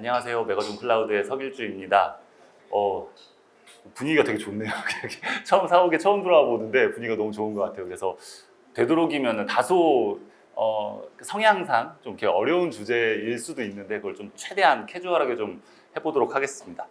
안녕하세요. 메가존 클라우드의 서길주입니다. 분위기가 되게 좋네요. 처음 들어와 보는데 분위기가 너무 좋은 것 같아요. 그래서 되도록이면 다소 성향상 좀 이렇게 어려운 주제일 수도 있는데 그걸 좀 최대한 캐주얼하게 좀 해보도록 하겠습니다.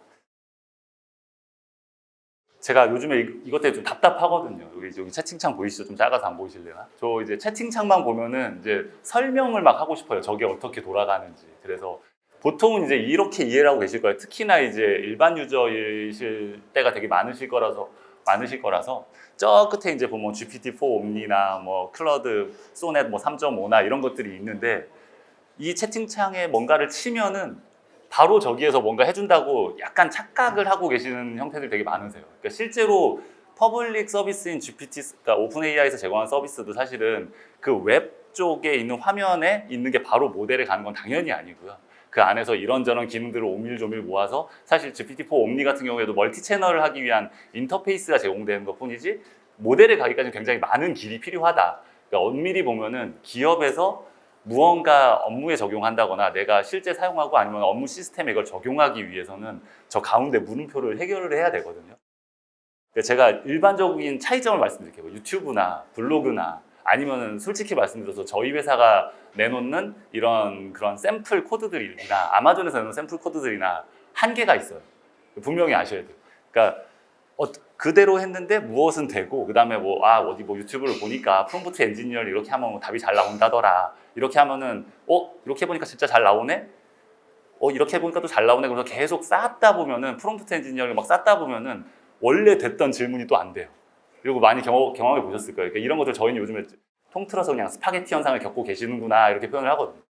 제가 요즘에 이것 때문에 좀 답답하거든요. 여기 채팅창 보이시죠? 좀 작아서 안 보이실래나? 저 이제 채팅창만 보면은 이제 설명을 막 하고 싶어요. 저게 어떻게 돌아가는지. 그래서 보통은 이제 이렇게 이해를 하고 계실 거예요. 특히나 이제 일반 유저이실 때가 되게 많으실 거라서 저 끝에 이제 보면 GPT-4 옴니나 뭐 클러드 소넷 뭐 3.5나 이런 것들이 있는데 이 채팅창에 뭔가를 치면은 바로 저기에서 뭔가 해준다고 약간 착각을 하고 계시는 형태들이 되게 많으세요. 그러니까 실제로 퍼블릭 서비스인 GPT, 그러니까 오픈 AI에서 제공한 서비스도 사실은 그 웹 쪽에 있는 화면에 있는 게 바로 모델에 가는 건 당연히 아니고요. 그 안에서 이런저런 기능들을 오밀조밀 모아서 사실 GPT-4 옴니 같은 경우에도 멀티 채널을 하기 위한 인터페이스가 제공되는 것 뿐이지 모델에 가기까지 굉장히 많은 길이 필요하다. 그러니까 엄밀히 보면은 기업에서 무언가 업무에 적용한다거나 내가 실제 사용하고 아니면 업무 시스템에 이걸 적용하기 위해서는 저 가운데 물음표를 해결을 해야 되거든요. 그러니까 제가 일반적인 차이점을 말씀드릴게요. 유튜브나 블로그나 아니면은 솔직히 말씀드려서 저희 회사가 내놓는 이런 그런 샘플 코드들이나 아마존에서 내놓는 샘플 코드들이나 한계가 있어요. 분명히 아셔야 돼요. 그러니까 그대로 했는데 무엇은 되고 그다음에 어디 유튜브를 보니까 프롬프트 엔지니어를 이렇게 하면 답이 잘 나온다더라. 이렇게 하면은 이렇게 보니까 진짜 잘 나오네. 이렇게 보니까 또 잘 나오네. 그래서 계속 쌓다 보면은 프롬프트 엔지니어를 막 쌓다 보면은 원래 됐던 질문이 또 안 돼요. 그리고 많이 경험해 보셨을 거예요. 그러니까 이런 것들 저희는 요즘에 통틀어서 그냥 스파게티 현상을 겪고 계시는구나 이렇게 표현을 하거든요.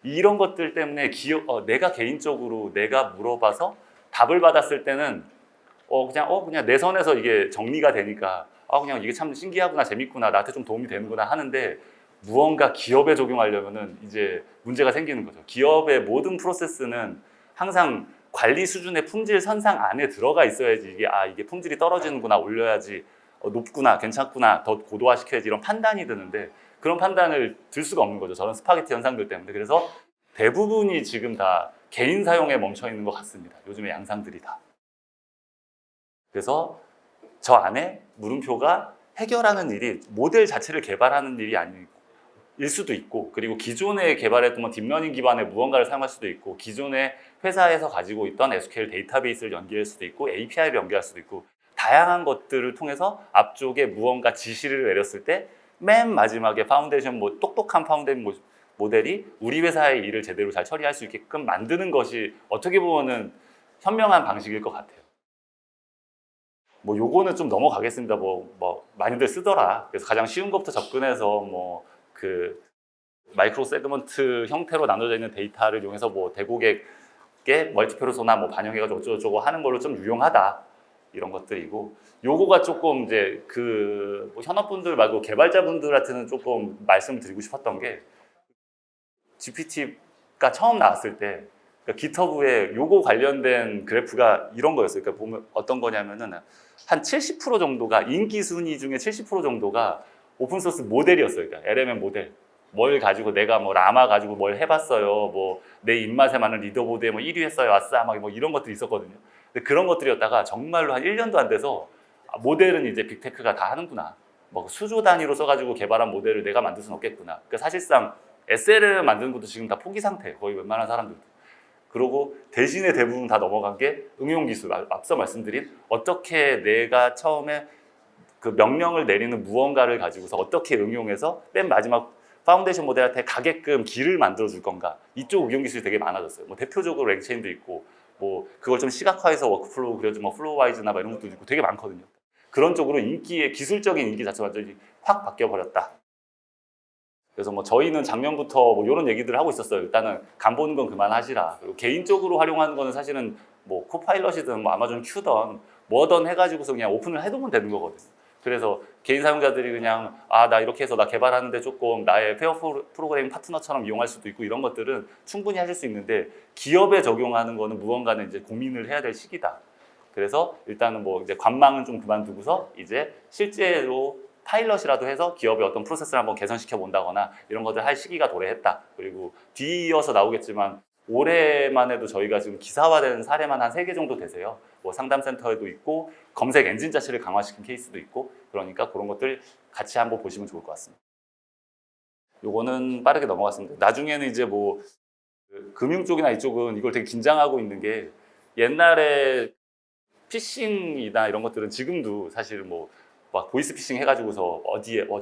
이런 것들 때문에 내가 개인적으로 내가 물어봐서 답을 받았을 때는 그냥 내 선에서 이게 정리가 되니까 그냥 이게 참 신기하구나 재밌구나 나한테 좀 도움이 되는구나 하는데 무언가 기업에 적용하려면은 이제 문제가 생기는 거죠. 기업의 모든 프로세스는 항상 관리 수준의 품질 선상 안에 들어가 있어야지 이게 품질이 떨어지는구나 올려야지 높구나 괜찮구나 더 고도화 시켜야지 이런 판단이 드는데 그런 판단을 들 수가 없는 거죠. 저런 스파게티 현상들 때문에. 그래서 대부분이 지금 다 개인 사용에 멈춰 있는 것 같습니다. 요즘의 양상들이 다. 그래서 저 안에 물음표가 해결하는 일이 모델 자체를 개발하는 일이 아닐 수도 있고 그리고 기존에 개발했던 딥러닝 기반의 무언가를 사용할 수도 있고 기존에 회사에서 가지고 있던 SQL 데이터베이스를 연결할 수도 있고 API를 연결할 수도 있고 다양한 것들을 통해서 앞쪽에 무언가 지시를 내렸을 때 맨 마지막에 파운데이션 똑똑한 파운데이션 모델이 우리 회사의 일을 제대로 잘 처리할 수 있게끔 만드는 것이 어떻게 보면은 현명한 방식일 것 같아요. 요거는 좀 넘어가겠습니다. 많이들 쓰더라. 그래서 가장 쉬운 것부터 접근해서 그 마이크로 세그먼트 형태로 나눠져 있는 데이터를 이용해서 대고객의 멀티페르소나 반영해가지고 어쩌고저쩌고 하는 걸로 좀 유용하다. 이런 것들이고 요거가 조금 이제 현업분들 말고 개발자분들한테는 조금 말씀을 드리고 싶었던 게 GPT가 처음 나왔을 때 그러니까 GitHub에 요거 관련된 그래프가 이런 거였어요. 그러니까 보면 어떤 거냐면은 한 70% 정도가 인기 순위 중에 70% 정도가 오픈소스 모델이었어요. 그러니까 LMM 모델. 뭘 가지고 내가 라마 가지고 뭘 해봤어요. 내 입맛에 맞는 리더보드에 1위 했어요. 아싸 이런 것들이 있었거든요. 근데 그런 것들이었다가 정말로 한 1년도 안 돼서 모델은 이제 빅테크가 다 하는구나. 수조 단위로 써가지고 개발한 모델을 내가 만들 수는 없겠구나. 그러니까 사실상 SLM 만드는 것도 지금 다 포기 상태예요. 거의 웬만한 사람들도. 그러고 대신에 대부분 다 넘어간 게 응용 기술. 앞서 말씀드린 어떻게 내가 처음에 그 명령을 내리는 무언가를 가지고서 어떻게 응용해서 맨 마지막 파운데이션 모델한테 가게끔 길을 만들어 줄 건가. 이쪽 응용 기술이 되게 많아졌어요. 대표적으로 랭체인도 있고 그걸 좀 시각화해서 워크플로우 그려주면 플로우와이즈나 이런 것도 있고 되게 많거든요. 그런 쪽으로 기술적인 인기 자체가 완전히 확 바뀌어 버렸다. 그래서 저희는 작년부터 이런 얘기들을 하고 있었어요. 일단은 간 보는 건 그만하시라. 그리고 개인적으로 활용하는 거는 사실은 코파일럿이든 아마존 큐든 뭐든 해가지고서 그냥 오픈을 해두면 되는 거거든요. 그래서 개인 사용자들이 그냥 나 이렇게 해서 나 개발하는데 조금 나의 페어 프로그래밍 파트너처럼 이용할 수도 있고 이런 것들은 충분히 하실 수 있는데 기업에 적용하는 거는 무언가는 이제 고민을 해야 될 시기다. 그래서 일단은 이제 관망은 좀 그만두고서 이제 실제로 파일럿이라도 해서 기업의 어떤 프로세스를 한번 개선시켜 본다거나 이런 것들 할 시기가 도래했다. 그리고 뒤이어서 나오겠지만 올해만 해도 저희가 지금 기사화된 사례만 한 3개 정도 되세요. 뭐 상담센터에도 있고 검색 엔진 자체를 강화시킨 케이스도 있고, 그러니까 그런 것들 같이 한번 보시면 좋을 것 같습니다. 요거는 빠르게 넘어갔습니다. 나중에는 이제 뭐 금융 쪽이나 이쪽은 이걸 되게 긴장하고 있는 게, 옛날에 피싱이나 이런 것들은 지금도 사실 뭐 막 보이스피싱 해가지고서 어디에 뭐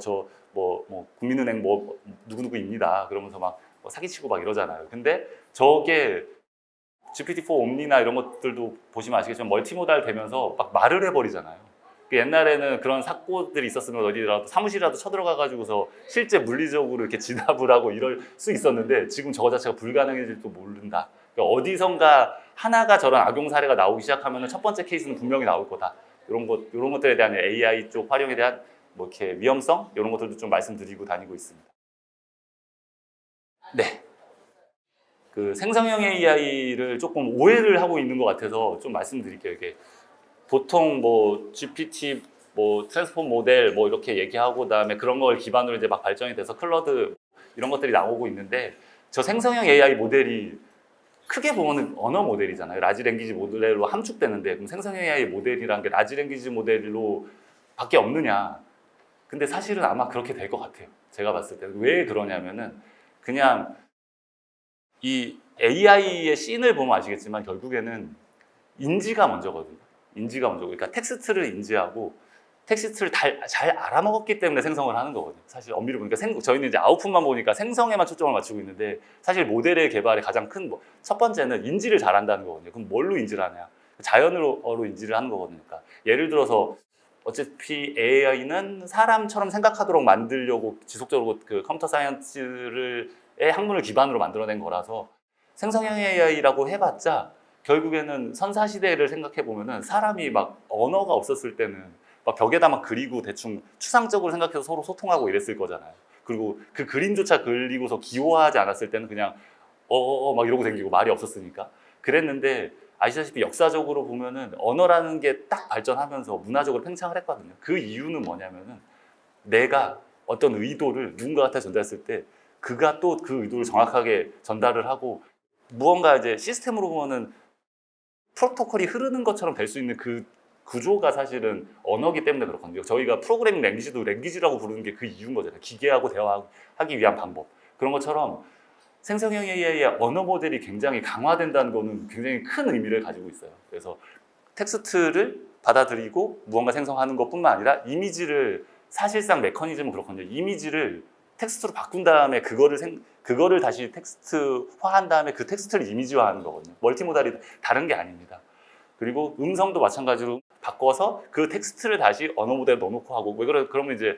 국민은행 뭐 누구누구입니다 그러면서 막 사기치고 막 이러잖아요. 근데 저게 GPT-4 옴니나 이런 것들도 보시면 아시겠지만 멀티모달 되면서 막 말을 해버리잖아요. 옛날에는 그런 사고들이 있었으면 어디라도 사무실이라도 쳐들어가가지고서 실제 물리적으로 이렇게 진압을 하고 이럴 수 있었는데, 지금 저거 자체가 불가능해질지도 모른다. 그러니까 어디선가 하나가 저런 악용 사례가 나오기 시작하면 첫 번째 케이스는 분명히 나올 거다. 이런 것들에 대한 AI 쪽 활용에 대한 뭐 이렇게 위험성 이런 것들도 좀 말씀드리고 다니고 있습니다. 네. 그 생성형 AI를 조금 오해를 하고 있는 것 같아서 좀 말씀드릴게요. 이게 보통 뭐 GPT, 뭐 트랜스폼 모델 뭐 이렇게 얘기하고, 그다음에 그런 걸 기반으로 이제 막 발전이 돼서 클러드 이런 것들이 나오고 있는데, 저 생성형 AI 모델이 크게 보면은 언어 모델이잖아요. 라지 랭귀지 모델로 함축되는데, 그럼 생성형 AI 모델이라는 게 라지 랭귀지 모델로 밖에 없느냐? 근데 사실은 아마 그렇게 될 것 같아요. 제가 봤을 때. 왜 그러냐면은, 그냥 이 AI의 씬을 보면 아시겠지만 결국에는 인지가 먼저거든요. 인지가 먼저고, 그러니까 텍스트를 인지하고 텍스트를 잘 알아먹었기 때문에 생성을 하는 거거든요. 사실 엄밀히 보니까 저희는 이제 아웃풋만 보니까 생성에만 초점을 맞추고 있는데, 사실 모델의 개발의 가장 큰 첫 번째는 인지를 잘한다는 거거든요. 그럼 뭘로 인지를 하냐? 자연어로 인지를 하는 거거든요. 그러니까 예를 들어서 어차피 AI는 사람처럼 생각하도록 만들려고 지속적으로 그 컴퓨터 사이언스의 학문을 기반으로 만들어낸 거라서, 생성형 AI라고 해봤자 결국에는 선사시대를 생각해 보면은 사람이 막 언어가 없었을 때는 막 벽에다 막 그리고 대충 추상적으로 생각해서 서로 소통하고 이랬을 거잖아요. 그리고 그 그림조차 그리고서 기호하지 않았을 때는 그냥 막 이러고 다니고 말이 없었으니까 그랬는데, 아시다시피 역사적으로 보면은 언어라는 게 딱 발전하면서 문화적으로 팽창을 했거든요. 그 이유는 뭐냐면은, 내가 어떤 의도를 누군가한테 전달했을 때 그가 또 그 의도를 정확하게 전달을 하고, 무언가 이제 시스템으로 보면은 프로토콜이 흐르는 것처럼 될 수 있는 그 구조가 사실은 언어기 때문에 그렇거든요. 저희가 프로그래밍 랭귀지도 랭귀지라고 부르는 게 그 이유인 거잖아요. 기계하고 대화하기 위한 방법. 그런 것처럼 생성형 AI의 언어 모델이 굉장히 강화된다는 거는 굉장히 큰 의미를 가지고 있어요. 그래서 텍스트를 받아들이고 무언가 생성하는 것뿐만 아니라 이미지를, 사실상 메커니즘은 그렇거든요. 이미지를 텍스트로 바꾼 다음에 그거를 다시 텍스트화한 다음에 그 텍스트를 이미지화하는 거거든요. 멀티모달이 다른 게 아닙니다. 그리고 음성도 마찬가지로 바꿔서 그 텍스트를 다시 언어 모델에 넣어놓고 하고, 그러면 이제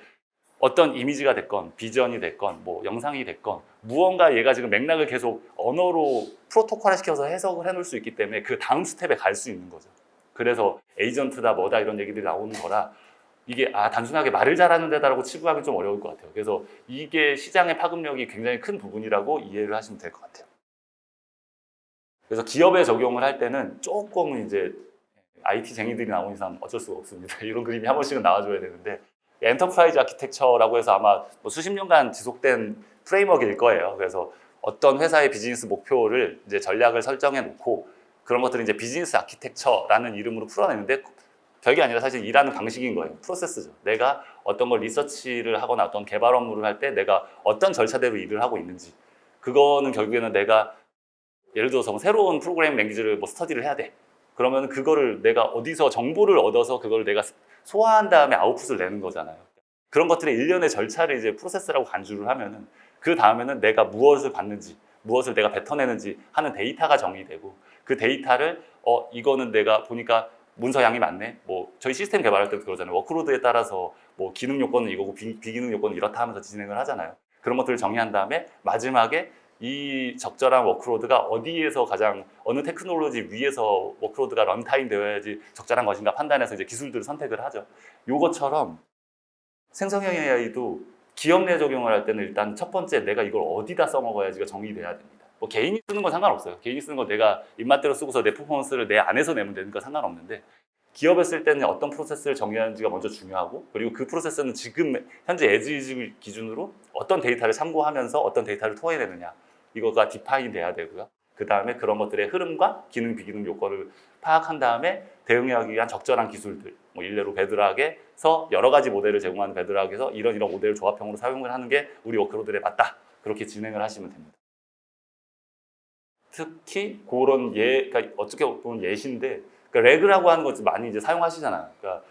어떤 이미지가 됐건 비전이 됐건 뭐 영상이 됐건 무언가 얘가 지금 맥락을 계속 언어로 프로토콜화 시켜서 해석을 해놓을 수 있기 때문에 그 다음 스텝에 갈 수 있는 거죠. 그래서 에이전트다 뭐다 이런 얘기들이 나오는 거라, 이게 단순하게 말을 잘하는 데다라고 치부하기 좀 어려울 것 같아요. 그래서 이게 시장의 파급력이 굉장히 큰 부분이라고 이해를 하시면 될 것 같아요. 그래서 기업에 적용을 할 때는 조금 이제 IT쟁이들이 나온 이상 어쩔 수가 없습니다. 이런 그림이 한 번씩은 나와줘야 되는데, 엔터프라이즈 아키텍처라고 해서 아마 뭐 수십 년간 지속된 프레임워크일 거예요. 그래서 어떤 회사의 비즈니스 목표를 이제 전략을 설정해 놓고, 그런 것들을 이제 비즈니스 아키텍처라는 이름으로 풀어내는데, 별게 아니라 사실 일하는 방식인 거예요. 프로세스죠. 내가 어떤 걸 리서치를 하거나 어떤 개발 업무를 할 때 내가 어떤 절차대로 일을 하고 있는지, 그거는 결국에는 내가 예를 들어서 뭐 새로운 프로그래밍 랭귀지를 뭐 스터디를 해야 돼. 그러면 그거를 내가 어디서 정보를 얻어서 그걸 내가 소화한 다음에 아웃풋을 내는 거잖아요. 그런 것들의 일련의 절차를 이제 프로세스라고 간주를 하면은, 그 다음에는 내가 무엇을 받는지, 무엇을 내가 뱉어내는지 하는 데이터가 정의되고, 그 데이터를 이거는 내가 보니까 문서 양이 많네. 뭐 저희 시스템 개발할 때도 그러잖아요. 워크로드에 따라서 뭐 기능 요건은 이거고 비기능 요건은 이렇다 하면서 진행을 하잖아요. 그런 것들을 정의한 다음에 마지막에 이 적절한 워크로드가 어디에서 가장 어느 테크놀로지 위에서 워크로드가 런타임 되어야지 적절한 것인가 판단해서 이제 기술들을 선택을 하죠. 요것처럼 생성형 AI도 기업 내 적용을 할 때는 일단 첫 번째 내가 이걸 어디다 써먹어야지가 정의돼야 됩니다. 뭐 개인이 쓰는 건 상관없어요. 개인이 쓰는 건 내가 입맛대로 쓰고서 내 퍼포먼스를 내 안에서 내면 되니까 상관없는데, 기업에 쓸 때는 어떤 프로세스를 정의하는지가 먼저 중요하고, 그리고 그 프로세스는 지금 현재 에즈이즈 기준으로 어떤 데이터를 참고하면서 어떤 데이터를 토해내느냐, 이거가 디파인 돼야 되고요. 그 다음에 그런 것들의 흐름과 기능, 비기능 요건을 파악한 다음에 대응하기 위한 적절한 기술들, 뭐 일례로 베드락에서 여러 가지 모델을 제공하는 베드락에서 이런 모델을 조합형으로 사용을 하는 게 우리 워크로드에 맞다. 그렇게 진행을 하시면 됩니다. 특히 그런 그러니까 어떻게 보면 예시인데, 그러니까 레그라고 하는 것 많이 이제 사용하시잖아요. 그러니까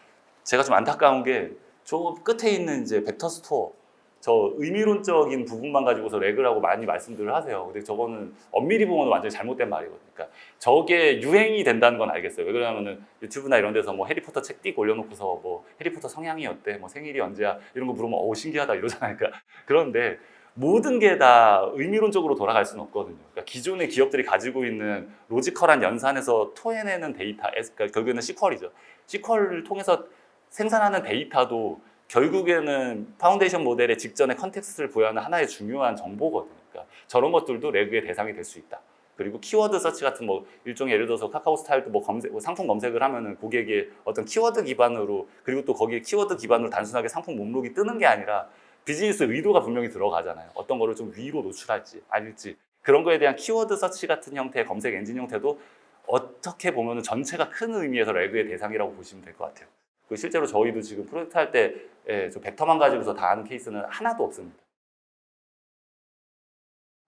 제가 좀 안타까운 게 저 끝에 있는 이제 벡터 스토어, 저 의미론적인 부분만 가지고서 레그라고 많이 말씀들을 하세요. 근데 저거는 엄밀히 보면 완전히 잘못된 말이거든요. 그러니까 저게 유행이 된다는 건 알겠어요. 왜 그러냐면은 유튜브나 이런 데서 뭐 해리포터 책 띡 올려놓고서 뭐 해리포터 성향이 어때? 뭐 생일이 언제야? 이런 거 물으면 신기하다 이러잖아요. 그러니까 그런데 모든 게 다 의미론적으로 돌아갈 수는 없거든요. 그러니까 기존의 기업들이 가지고 있는 로지컬한 연산에서 토해내는 데이터, 그러니까 결국에는 SQL이죠. SQL을 통해서 생산하는 데이터도 결국에는 파운데이션 모델의 직전의 컨텍스트를 부여하는 하나의 중요한 정보거든요. 그러니까 저런 것들도 레그의 대상이 될 수 있다. 그리고 키워드 서치 같은 뭐 일종의 예를 들어서 카카오 스타일도 뭐 상품 검색을 하면은 고객의 어떤 키워드 기반으로, 그리고 또 거기에 키워드 기반으로 단순하게 상품 목록이 뜨는 게 아니라 비즈니스 의도가 분명히 들어가잖아요. 어떤 거를 좀 위로 노출할지 아닐지, 그런 거에 대한 키워드 서치 같은 형태의 검색 엔진 형태도 어떻게 보면 전체가 큰 의미에서 레그의 대상이라고 보시면 될 것 같아요. 실제로 저희도 지금 프로젝트 할 때 저 벡터만 가지고서 다 하는 케이스는 하나도 없습니다.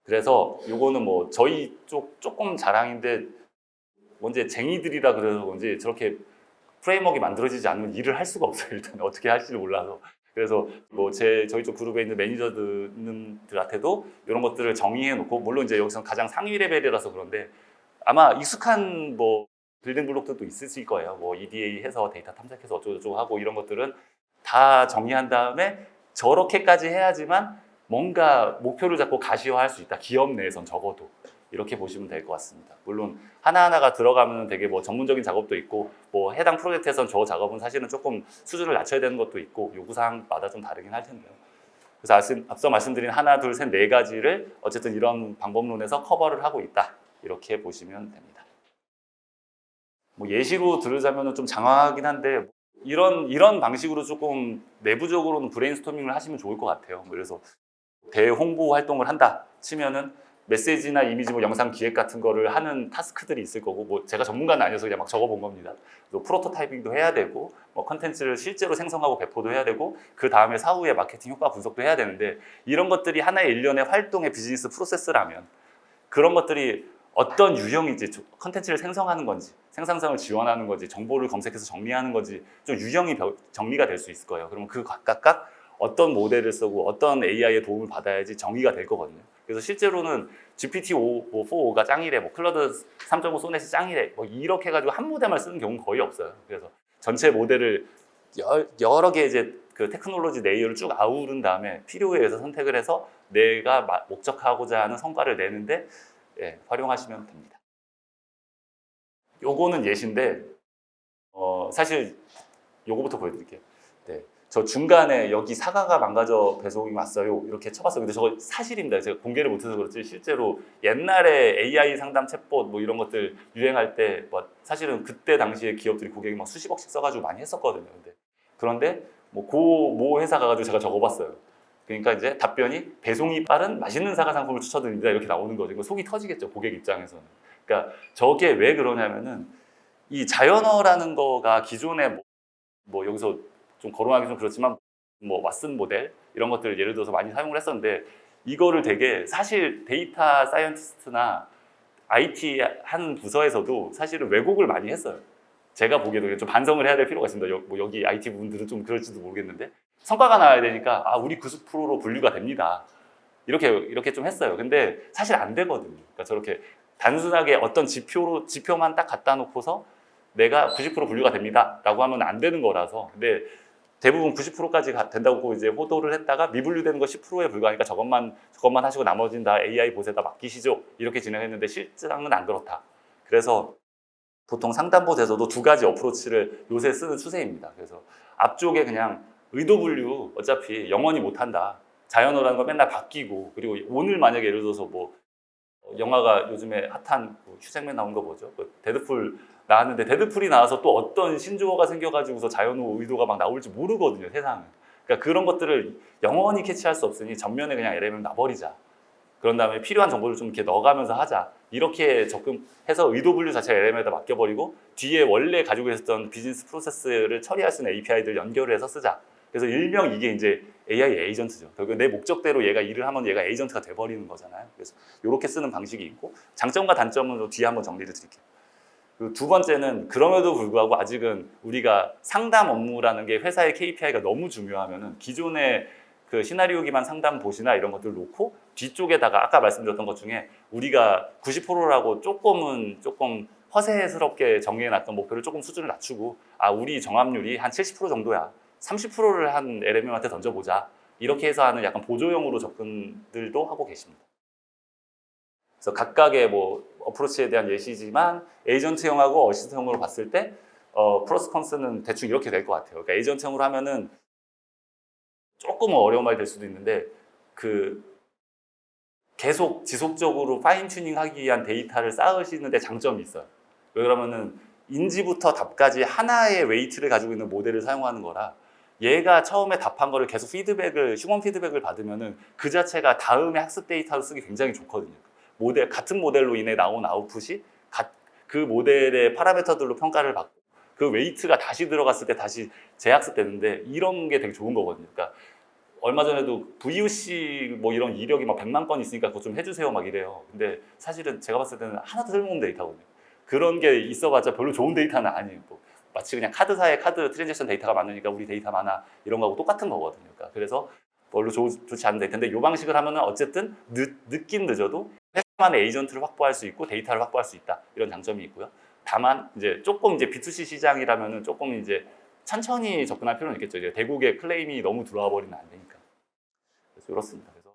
그래서 요거는 뭐 저희 쪽 조금 자랑인데, 뭔지 쟁이들이라 그래서 뭔지 저렇게 프레임워크가 만들어지지 않으면 일을 할 수가 없어요. 일단 어떻게 할지를 몰라서. 그래서 뭐 저희 쪽 그룹에 있는 매니저들한테도 이런 것들을 정의해 놓고, 물론 이제 여기서 가장 상위 레벨이라서 그런데 아마 익숙한 뭐 빌딩 블록들도 있을 거예요. 뭐 EDA 해서 데이터 탐색해서 어쩌고저쩌고 하고 이런 것들은 다 정리한 다음에 저렇게까지 해야지만 뭔가 목표를 잡고 가시화할 수 있다. 기업 내에선 적어도. 이렇게 보시면 될 것 같습니다. 물론 하나하나가 들어가면 되게 뭐 전문적인 작업도 있고, 뭐 해당 프로젝트에선 저 작업은 사실은 조금 수준을 낮춰야 되는 것도 있고, 요구사항마다 좀 다르긴 할 텐데요. 그래서 앞서 말씀드린 하나, 둘, 셋, 네 가지를 어쨌든 이런 방법론에서 커버를 하고 있다. 이렇게 보시면 됩니다. 뭐 예시로 들으자면 좀 장황하긴 한데, 이런 방식으로 조금 내부적으로는 브레인스토밍을 하시면 좋을 것 같아요. 그래서 대홍보 활동을 한다 치면은 메시지나 이미지, 뭐 영상 기획 같은 거를 하는 타스크들이 있을 거고, 뭐 제가 전문가는 아니어서 그냥 막 적어본 겁니다. 또 프로토타이핑도 해야 되고, 뭐 컨텐츠를 실제로 생성하고 배포도 해야 되고, 그 다음에 사후에 마케팅 효과 분석도 해야 되는데, 이런 것들이 하나의 일련의 활동의 비즈니스 프로세스라면 그런 것들이 어떤 유형인지, 컨텐츠를 생성하는 건지, 생산성을 지원하는 건지, 정보를 검색해서 정리하는 건지 좀 유형이 정리가 될 수 있을 거예요. 그러면 그 각각 어떤 모델을 쓰고 어떤 AI의 도움을 받아야지 정의가 될 거거든요. 그래서 실제로는 GPT-4가 짱이래, 뭐 클러드 3.5 소넷이 짱이래, 뭐 이렇게 해가지고 한 모델만 쓰는 경우는 거의 없어요. 그래서 전체 모델을 여러 개 이제 그 테크놀로지 레이어를 쭉 아우른 다음에 필요에 의해서 선택을 해서 내가 목적하고자 하는 성과를 내는데 활용하시면 됩니다. 요거는 예시인데 사실 요거부터 보여드릴게요. 네. 저 중간에 여기 사과가 망가져 배송이 왔어요. 이렇게 쳐봤어요. 근데 저거 사실입니다. 제가 공개를 못해서 그렇지 실제로 옛날에 AI 상담 챗봇 뭐 이런 것들 유행할 때 뭐 사실은 그때 당시에 기업들이 고객이 막 수십억씩 써가지고 많이 했었거든요. 그런데 모 회사 가가지고 제가 적어봤어요. 그러니까 이제 답변이 배송이 빠른 맛있는 사과 상품을 추천드립니다. 이렇게 나오는 거죠. 이거 속이 터지겠죠. 고객 입장에서는. 그러니까 저게 왜 그러냐면은 이 자연어라는 거가 기존에 뭐 여기서 좀 거론하기 좀 그렇지만 뭐 왓슨 모델 이런 것들을 예를 들어서 많이 사용을 했었는데, 이거를 되게 사실 데이터 사이언티스트나 IT 하는 부서에서도 사실은 왜곡을 많이 했어요. 제가 보기에도 좀 반성을 해야 될 필요가 있습니다. 뭐 여기 IT 분들은 좀 그럴지도 모르겠는데, 성과가 나와야 되니까 우리 90%로 분류가 됩니다. 이렇게 좀 했어요. 근데 사실 안 되거든요. 그러니까 저렇게 단순하게 어떤 지표만 딱 갖다 놓고서 내가 90% 분류가 됩니다 라고 하면 안 되는 거라서. 근데 대부분 90%까지 된다고 이제 호도를 했다가 미분류되는 거 10%에 불과하니까 저것만 하시고 나머지는 다 AI 봇에다 맡기시죠, 이렇게 진행했는데 실상은 안 그렇다. 그래서 보통 상담봇에서도 두 가지 어프로치를 요새 쓰는 추세입니다. 그래서 앞쪽에 그냥 의도 분류 어차피 영원히 못한다, 자연어라는 거 맨날 바뀌고, 그리고 오늘 만약에 예를 들어서 뭐 영화가 요즘에 핫한 휴잭맨 나온 거 뭐죠? 데드풀 나왔는데 데드풀이 나와서 또 어떤 신조어가 생겨가지고서 자연어 의도가 막 나올지 모르거든요, 세상은. 그러니까 그런 것들을 영원히 캐치할 수 없으니 전면에 그냥 LLM 놔버리자. 그런 다음에 필요한 정보를 좀 이렇게 넣어가면서 하자. 이렇게 접근해서 의도 분류 자체를 LM에다 맡겨버리고 뒤에 원래 가지고 있었던 비즈니스 프로세스를 처리할 수 있는 API들 연결을 해서 쓰자. 그래서 일명 이게 이제 AI 에이전트죠. 결국 내 목적대로 얘가 일을 하면 얘가 에이전트가 돼버리는 거잖아요. 그래서 이렇게 쓰는 방식이 있고 장점과 단점은 뒤에 한번 정리를 드릴게요. 그리고 두 번째는 그럼에도 불구하고 아직은 우리가 상담 업무라는 게 회사의 KPI가 너무 중요하면은 기존의 그 시나리오 기반 상담 보시나 이런 것들 놓고 뒤쪽에다가 아까 말씀드렸던 것 중에 우리가 90%라고 조금 허세스럽게 정해놨던 목표를 조금 수준을 낮추고 우리 정합률이 한 70% 정도야. 30%를 한 LMM한테 던져보자. 이렇게 해서 하는 약간 보조형으로 접근들도 하고 계십니다. 그래서 각각의 뭐 어프로치에 대한 예시지만 에이전트형하고 어시스트형으로 봤을 때 프로스 컨스는 대충 이렇게 될 것 같아요. 그러니까 에이전트형으로 하면은 조금 어려운 말이 될 수도 있는데 계속 지속적으로 파인 튜닝하기 위한 데이터를 쌓으시는 데 장점이 있어요. 왜 그러면은 인지부터 답까지 하나의 웨이트를 가지고 있는 모델을 사용하는 거라 얘가 처음에 답한 거를 계속 휴먼 피드백을 받으면은 그 자체가 다음에 학습 데이터로 쓰기 굉장히 좋거든요. 같은 모델로 인해 나온 아웃풋이 그 모델의 파라미터들로 평가를 받고 그 웨이트가 다시 들어갔을 때 다시 재학습되는데 이런 게 되게 좋은 거거든요. 그러니까 얼마 전에도 VOC 뭐 이런 이력이 막 100만 건 있으니까 그거 좀 해주세요 막 이래요. 근데 사실은 제가 봤을 때는 하나도 쓸모없는 데이터거든요. 그런 게 있어봤자 별로 좋은 데이터는 아니에요. 마치 그냥 카드사의 카드 트랜잭션 데이터가 많으니까 우리 데이터 많아 이런 거하고 똑같은 거거든요. 그러니까 그래서 별로 좋지 않은 데이터인데 이 방식을 하면은 어쨌든 늦긴 늦어도 회사만의 에이전트를 확보할 수 있고 데이터를 확보할 수 있다 이런 장점이 있고요. 다만 이제 조금 이제 B2C 시장이라면은 조금 이제 천천히 접근할 필요는 있겠죠. 이제 대국의 클레임이 너무 들어와 버리면 안 되니까. 그래서 그렇습니다. 그래서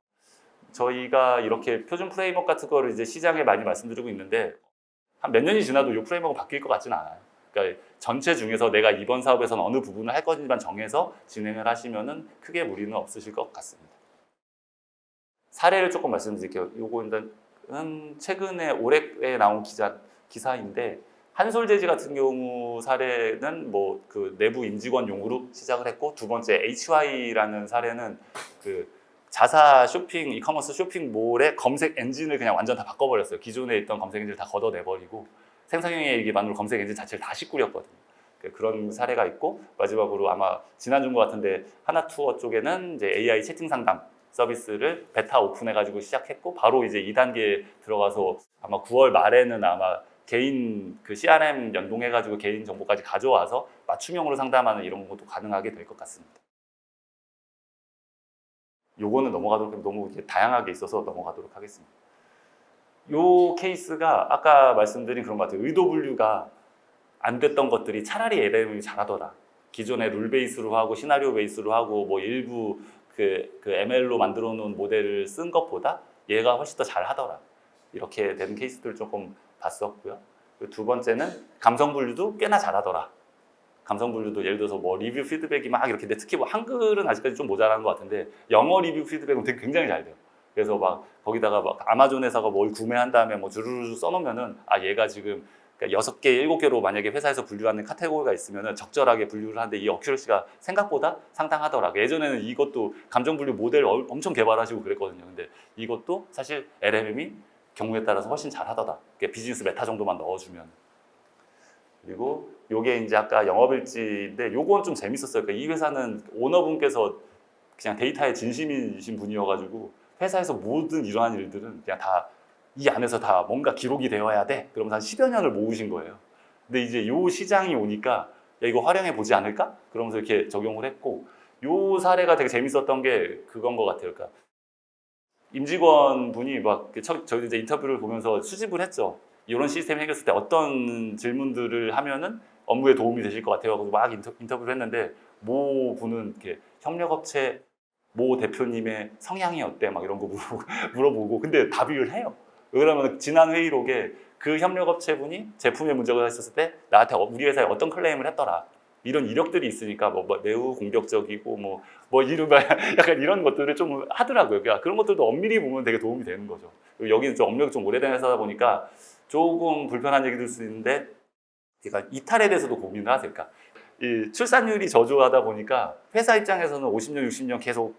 저희가 이렇게 표준 프레임워크 같은 거를 이제 시장에 많이 말씀드리고 있는데 한 몇 년이 지나도 이 프레임워크가 바뀔 것 같지는 않아요. 그러니까 전체 중에서 내가 이번 사업에서는 어느 부분을 할 건지만 정해서 진행을 하시면은 크게 무리는 없으실 것 같습니다. 사례를 조금 말씀드릴게요. 요거는 최근에 올해에 나온 기사인데 한솔재지 같은 경우 사례는 뭐 그 내부 임직원용으로 시작을 했고 두 번째 HY라는 사례는 그 자사 쇼핑 이커머스 쇼핑몰의 검색 엔진을 그냥 완전 다 바꿔버렸어요. 기존에 있던 검색 엔진을 다 걷어내버리고 생성형의 기반으로 검색 엔진 자체를 다시 꾸렸거든요. 그런 사례가 있고 마지막으로 아마 지난 중고 같은데 하나투어 쪽에는 이제 AI 채팅 상담 서비스를 베타 오픈해가지고 시작했고 바로 이제 2단계에 들어가서 아마 9월 말에는 아마 개인 그 CRM 연동해가지고 개인 정보까지 가져와서 맞춤형으로 상담하는 이런 것도 가능하게 될 것 같습니다. 요거는 넘어가도록 너무 다양하게 있어서 넘어가도록 하겠습니다. 요 케이스가 아까 말씀드린 그런 것 같아요. 의도 분류가 안 됐던 것들이 차라리 LLM이 잘하더라. 기존에 룰 베이스로 하고 시나리오 베이스로 하고 뭐 일부 그 ML로 만들어 놓은 모델을 쓴 것보다 얘가 훨씬 더 잘하더라. 이렇게 된 케이스들을 조금 봤었고요. 두 번째는 감성 분류도 꽤나 잘하더라. 감성 분류도 예를 들어서 뭐 리뷰 피드백이 막 이렇게 특히 뭐 한글은 아직까지 좀 모자란 것 같은데 영어 리뷰 피드백은 되게 굉장히 잘 돼요. 그래서 막 거기다가 막 아마존 회사가 뭘 구매한 다음에 뭐 주르르 써놓으면은 얘가 지금 6개, 7개로 만약에 회사에서 분류하는 카테고리가 있으면 적절하게 분류를 하는데 이 어큐러시가 생각보다 상당하더라. 예전에는 이것도 감정 분류 모델 엄청 개발하시고 그랬거든요. 근데 이것도 사실 LLM이 경우에 따라서 훨씬 잘하더라. 비즈니스 메타 정도만 넣어주면. 그리고 요게 이제 아까 영업일지인데 요건 좀 재밌었어요. 그러니까 이 회사는 오너분께서 그냥 데이터에 진심이신 분이어가지고 회사에서 모든 이러한 일들은 그냥 다 이 안에서 다 뭔가 기록이 되어야 돼. 그러면서 한 10여 년을 모으신 거예요. 근데 이제 요 시장이 오니까 야 이거 활용해 보지 않을까? 그러면서 이렇게 적용을 했고 요 사례가 되게 재밌었던 게 그건 것 같아요. 그러니까 임직원 분이 막 저희 이제 인터뷰를 보면서 수집을 했죠. 이런 시스템 해결했을 때 어떤 질문들을 하면은 업무에 도움이 되실 것 같아요. 그래서 막 인터뷰를 했는데 모 분은 이렇게 협력업체 모 대표님의 성향이 어때? 막 이런 거 물어보고 근데 답을 해요. 왜냐면 지난 회의록에 그 협력업체 분이 제품에 문제가 있었을 때 나한테 우리 회사에 어떤 클레임을 했더라. 이런 이력들이 있으니까 뭐 매우 공격적이고 뭐 이런 약간 이런 것들을 좀 하더라고요. 그러니까 그런 것들도 엄밀히 보면 되게 도움이 되는 거죠. 여기는 좀 업력이 좀 오래된 회사다 보니까 조금 불편한 얘기 들 수 있는데, 그러니까 이탈에 대해서도 고민을 하세요. 그러니까 이 출산율이 저조하다 보니까 회사 입장에서는 50년, 60년 계속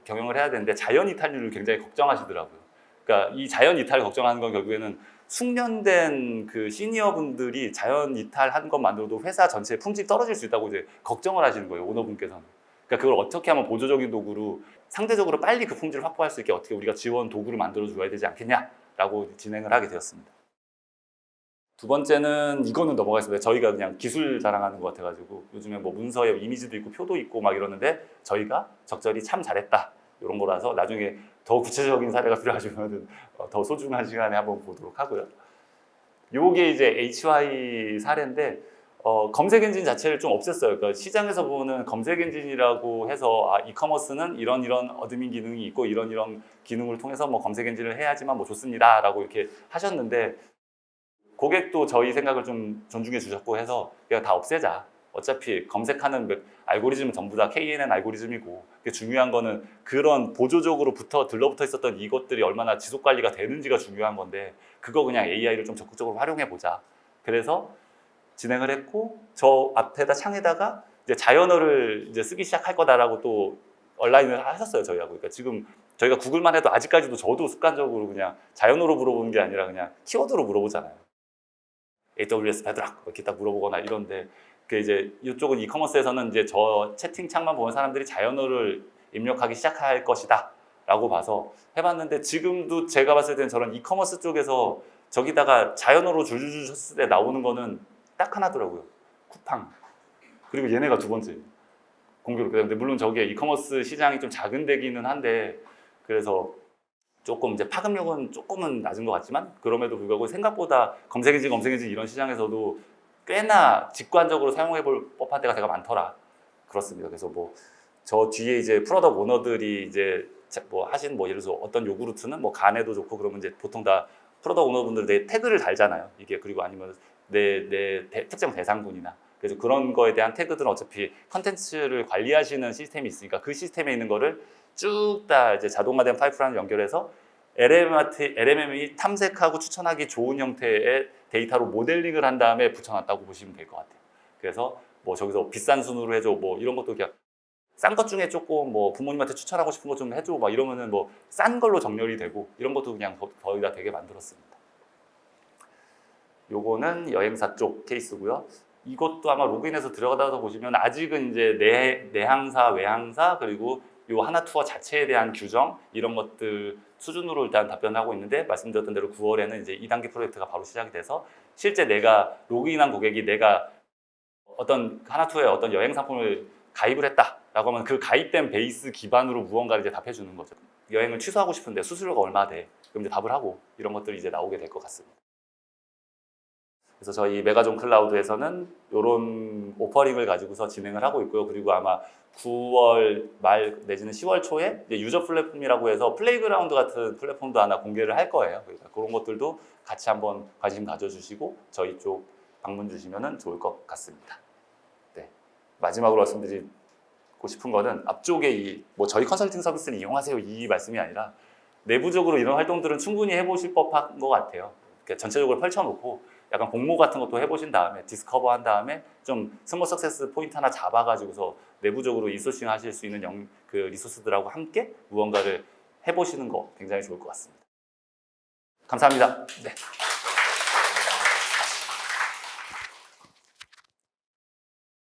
경영을 해야 되는데 자연 이탈률을 굉장히 걱정하시더라고요. 그러니까 그러니까 이 자연 이탈 걱정하는 건 결국에는 숙련된 그 시니어 분들이 자연 이탈한 것만으로도 회사 전체의 품질이 떨어질 수 있다고 이제 걱정을 하시는 거예요, 오너분께서는. 그러니까 그걸 어떻게 하면 보조적인 도구로 상대적으로 빨리 그 품질을 확보할 수 있게 어떻게 우리가 지원 도구를 만들어 줘야 되지 않겠냐라고 진행을 하게 되었습니다. 두 번째는 이거는 넘어가겠습니다. 저희가 그냥 기술 자랑하는 것 같아가지고 요즘에 뭐 문서에 이미지도 있고 표도 있고 막 이러는데 저희가 적절히 참 잘했다 이런 거라서 나중에 더 구체적인 사례가 필요하시면 더 소중한 시간에 한번 보도록 하고요. 요게 이제 HY 사례인데 검색 엔진 자체를 좀 없앴어요. 그러니까 시장에서 보는 검색 엔진이라고 해서 이커머스는 이런 어드민 기능이 있고 이런 기능을 통해서 뭐 검색 엔진을 해야지만 뭐 좋습니다라고 이렇게 하셨는데 고객도 저희 생각을 좀 존중해 주셨고 해서 그냥 다 없애자. 어차피 검색하는 알고리즘은 전부 다 KNN 알고리즘이고 중요한 거는 그런 보조적으로 들러붙어 있었던 이것들이 얼마나 지속 관리가 되는지가 중요한 건데 그거 그냥 AI를 좀 적극적으로 활용해 보자. 그래서 진행을 했고 저 앞에다 창에다가 이제 자연어를 이제 쓰기 시작할 거다라고 또 온라인을 하셨어요 저희하고. 그러니까 지금 저희가 구글만 해도 아직까지도 저도 습관적으로 그냥 자연어로 물어보는 게 아니라 그냥 키워드로 물어보잖아요. AWS 베드락 이렇게 딱 물어보거나 이런데 그 이제 이쪽은 이커머스에서는 이제 저 채팅창만 보는 사람들이 자연어를 입력하기 시작할 것이다 라고 봐서 해봤는데 지금도 제가 봤을 때는 저런 이커머스 쪽에서 저기다가 자연어로 줄줄줄 쳤을 때 나오는 거는 딱 하나더라고요. 쿠팡. 그리고 얘네가 두 번째 공교롭게. 근데 물론 저게 이커머스 시장이 좀 작은 데기는 한데 그래서 조금 이제 파급력은 조금은 낮은 것 같지만 그럼에도 불구하고 생각보다 검색 엔진 이런 시장에서도 꽤나 직관적으로 사용해 볼 법한 데가 되게 많더라. 그렇습니다. 그래서 뭐 저 뒤에 이제 프로덕트 오너들이 이제 뭐 하신 뭐 예를 들어서 어떤 요구르트는 뭐 간에도 좋고 그러면 이제 보통 다 프로덕트 오너분들 내 태그를 달잖아요. 이게 그리고 아니면 내 특정 대상군이나 그래서 그런 거에 대한 태그들은 어차피 컨텐츠를 관리하시는 시스템이 있으니까 그 시스템에 있는 거를 쭉 다 이제 자동화된 파이프라인을 연결해서 LMM이 탐색하고 추천하기 좋은 형태의 데이터로 모델링을 한 다음에 붙여놨다고 보시면 될 것 같아요. 그래서 뭐 저기서 비싼 순으로 해줘 뭐 이런 것도 그냥 싼 것 중에 조금 뭐 부모님한테 추천하고 싶은 것 좀 해줘 막 이러면은 뭐 싼 걸로 정렬이 되고 이런 것도 그냥 거의 다 되게 만들었습니다. 요거는 여행사 쪽 케이스고요. 이것도 아마 로그인해서 들어가서 보시면 아직은 이제 내항사, 외항사 그리고 요 하나 투어 자체에 대한 규정 이런 것들 수준으로 일단 답변하고 있는데 말씀드렸던 대로 9월에는 이제 2단계 프로젝트가 바로 시작이 돼서 실제 내가 로그인한 고객이 내가 어떤 하나 투어에 어떤 여행 상품을 가입을 했다라고 하면 그 가입된 베이스 기반으로 무언가를 이제 답해 주는 거죠. 여행을 취소하고 싶은데 수수료가 얼마 돼? 그럼 이제 답을 하고 이런 것들이 이제 나오게 될 것 같습니다. 그래서 저희 메가존 클라우드에서는 이런 오퍼링을 가지고서 진행을 하고 있고요. 그리고 아마 9월 말 내지는 10월 초에 이제 유저 플랫폼이라고 해서 플레이그라운드 같은 플랫폼도 하나 공개를 할 거예요. 그러니까 그런 것들도 같이 한번 관심 가져주시고 저희 쪽 방문 주시면 좋을 것 같습니다. 네. 마지막으로 말씀드리고 싶은 거는 앞쪽에 뭐 저희 컨설팅 서비스를 이용하세요 이 말씀이 아니라 내부적으로 이런 활동들은 충분히 해보실 법한 것 같아요. 그러니까 전체적으로 펼쳐놓고 약간 공모 같은 것도 해보신 다음에 디스커버 한 다음에 좀 스몰 석세스 포인트 하나 잡아가지고서 내부적으로 인소싱 하실 수 있는 그 리소스들하고 함께 무언가를 해보시는 거 굉장히 좋을 것 같습니다. 감사합니다. 네.